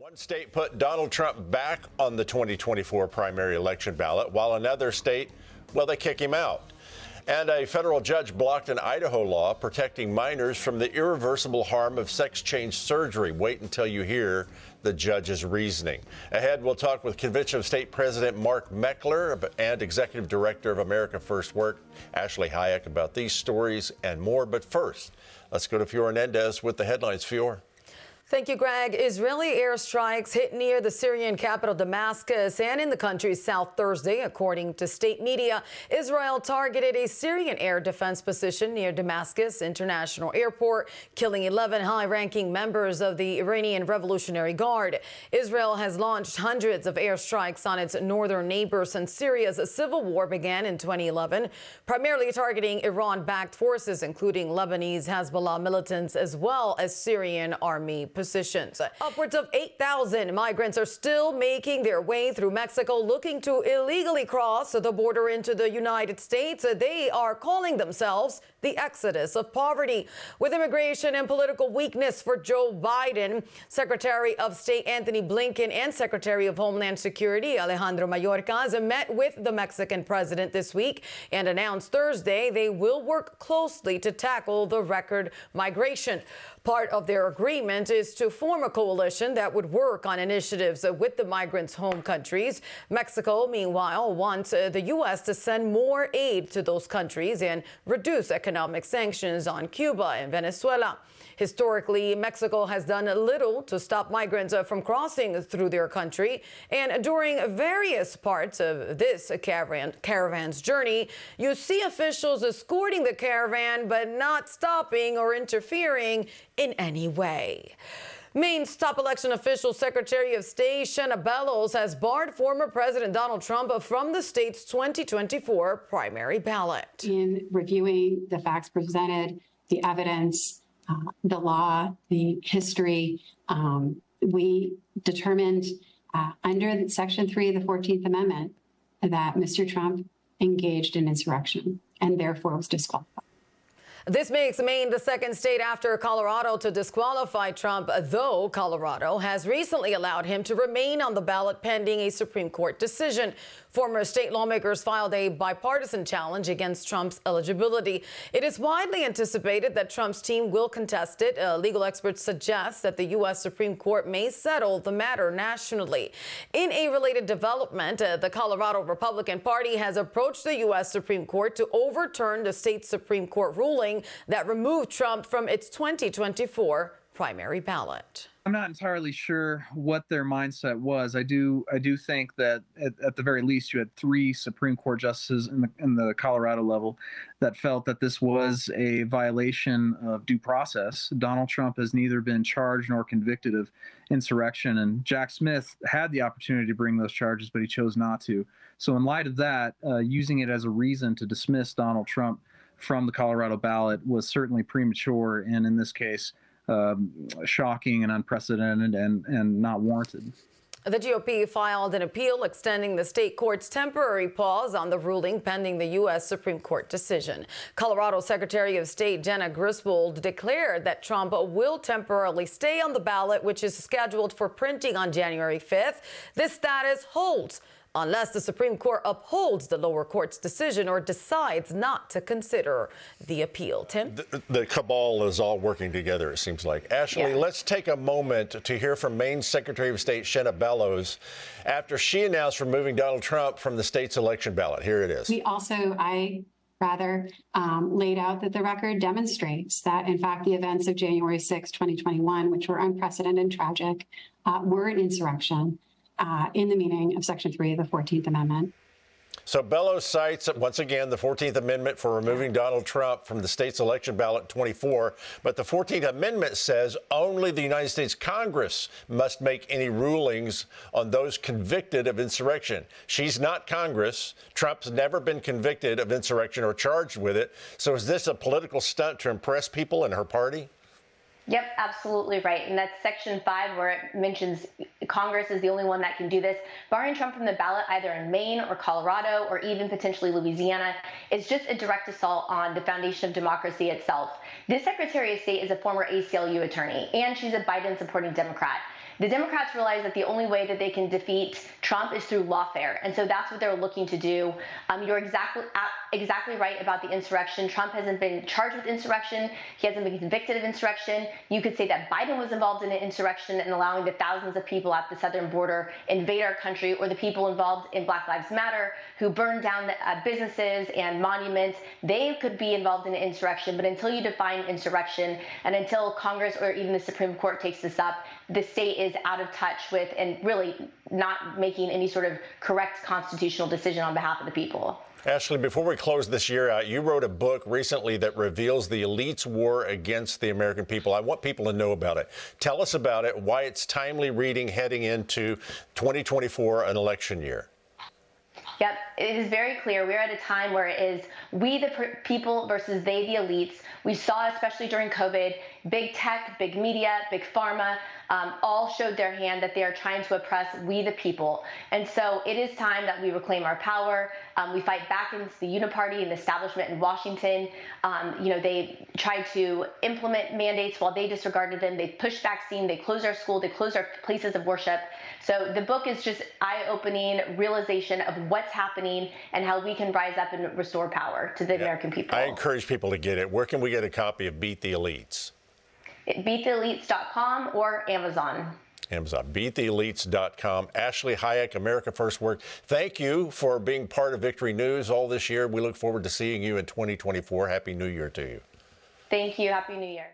One state put Donald Trump back on the 2024 primary election ballot, while another state, well, they kick him out. And a federal judge blocked an Idaho law protecting minors from the irreversible harm of sex change surgery. Wait until you hear the judge's reasoning. Ahead, we'll talk with Convention of State President Mark Meckler and Executive Director of America First Work, Ashley Hayek, about these stories and more. But first, let's go to Fiora Mendez with the headlines. Fiora. Thank you, Greg. Israeli airstrikes hit near the Syrian capital Damascus and in the country's south Thursday. According to state media, Israel targeted a Syrian air defense position near Damascus International Airport, killing 11 high-ranking members of the Iranian Revolutionary Guard. Israel has launched hundreds of airstrikes on its northern neighbor since Syria's civil war began in 2011, primarily targeting Iran-backed forces, including Lebanese Hezbollah militants, as well as Syrian army positions. Upwards of 8,000 migrants are still making their way through Mexico looking to illegally cross the border into the United States. They are calling themselves the exodus of poverty. With immigration and political weakness for Joe Biden, Secretary of State Anthony Blinken and Secretary of Homeland Security Alejandro Mayorkas met with the Mexican president this week and announced Thursday they will work closely to tackle the record migration. Part of their agreement is to form a coalition that would work on initiatives with the migrants' home countries. Mexico, meanwhile, wants the U.S. to send more aid to those countries and reduce economic sanctions on Cuba and Venezuela. Historically, Mexico has done little to stop migrants from crossing through their country. And during various parts of this caravan's journey, you see officials escorting the caravan, but not stopping or interfering in any way. Maine's top election official, Secretary of State Shenna Ballots, has barred former President Donald Trump from the state's 2024 primary ballot. In reviewing the facts presented, the evidence, the law, the history, we determined under Section 3 of the 14th Amendment that Mr. Trump engaged in insurrection and therefore was disqualified. This makes Maine the second state after Colorado to disqualify Trump, though Colorado has recently allowed him to remain on the ballot pending a Supreme Court decision. Former state lawmakers filed a bipartisan challenge against Trump's eligibility. It is widely anticipated that Trump's team will contest it. Legal experts suggest that the U.S. Supreme Court may settle the matter nationally. In a related development, the Colorado Republican Party has approached the U.S. Supreme Court to overturn the state Supreme Court ruling that removed Trump from its 2024 primary ballot. I'm not entirely sure what their mindset was. I do think that at the very least you had 3 Supreme Court justices in the Colorado level that felt that this was a violation of due process. Donald Trump has neither been charged nor convicted of insurrection, and Jack Smith had the opportunity to bring those charges, but he chose not to. So in light of that, using it as a reason to dismiss Donald Trump from the Colorado ballot was certainly premature, and in this case, shocking and unprecedented and not warranted. The GOP filed an appeal extending the state court's temporary pause on the ruling pending the U.S. Supreme Court decision. Colorado Secretary of State Jena Griswold declared that Trump will temporarily stay on the ballot, which is scheduled for printing on January 5th. This status holds unless the Supreme Court upholds the lower court's decision or decides not to consider the appeal. Tim? The cabal is all working together, it seems like. Ashley, let's take a moment to hear from Maine Secretary of State Shenna Ballots after she announced removing Donald Trump from the state's election ballot. Here it is. We also, laid out that the record demonstrates that, in fact, the events of January 6, 2021, which were unprecedented and tragic, were an insurrection. In the meaning of Section 3 of the 14th Amendment. So Ballots cites, once again, the 14th Amendment for removing Donald Trump from the state's election ballot 24. But the 14th Amendment says only the United States Congress must make any rulings on those convicted of insurrection. She's not Congress. Trump's never been convicted of insurrection or charged with it. So is this a political stunt to impress people in her party? Yep, absolutely right. And that's Section 5, where it mentions Congress is the only one that can do this. Barring Trump from the ballot, either in Maine or Colorado or even potentially Louisiana, is just a direct assault on the foundation of democracy itself. This Secretary of State is a former ACLU attorney, and she's a Biden-supporting Democrat. The Democrats realize that the only way that they can defeat Trump is through lawfare, and so that's what they're looking to do. You're exactly right about the insurrection. Trump hasn't been charged with insurrection. He hasn't been convicted of insurrection. You could say that Biden was involved in an insurrection and allowing the thousands of people at the southern border invade our country, or the people involved in Black Lives Matter who burned down the, businesses and monuments. They could be involved in an insurrection, but until you define insurrection and until Congress or even the Supreme Court takes this up, the state is out of touch with and really not making any sort of correct constitutional decision on behalf of the people. Ashley, before we close this year out, you wrote a book recently that reveals the elite's war against the American people. I want people to know about it. Tell us about it, why it's timely reading heading into 2024, an election year. Yep, it is very clear. We're at a time where it is we the people versus they the elites. We saw, especially during COVID, big tech, big media, big pharma, all showed their hand that they are trying to oppress we the people. And so it is time that we reclaim our power. We fight back against the uniparty and the establishment in Washington. They tried to implement mandates while they disregarded them. They pushed vaccine, they closed our school, they closed our places of worship. So the book is just eye-opening realization of what's happening and how we can rise up and restore power to the American people. I encourage people to get it. Where can we get a copy of Beat the Elites? BeatTheElites.com or Amazon. BeatTheElites.com. Ashley Hayek, America First Work. Thank you for being part of Victory News all this year. We look forward to seeing you in 2024. Happy New Year to you. Thank you. Happy New Year.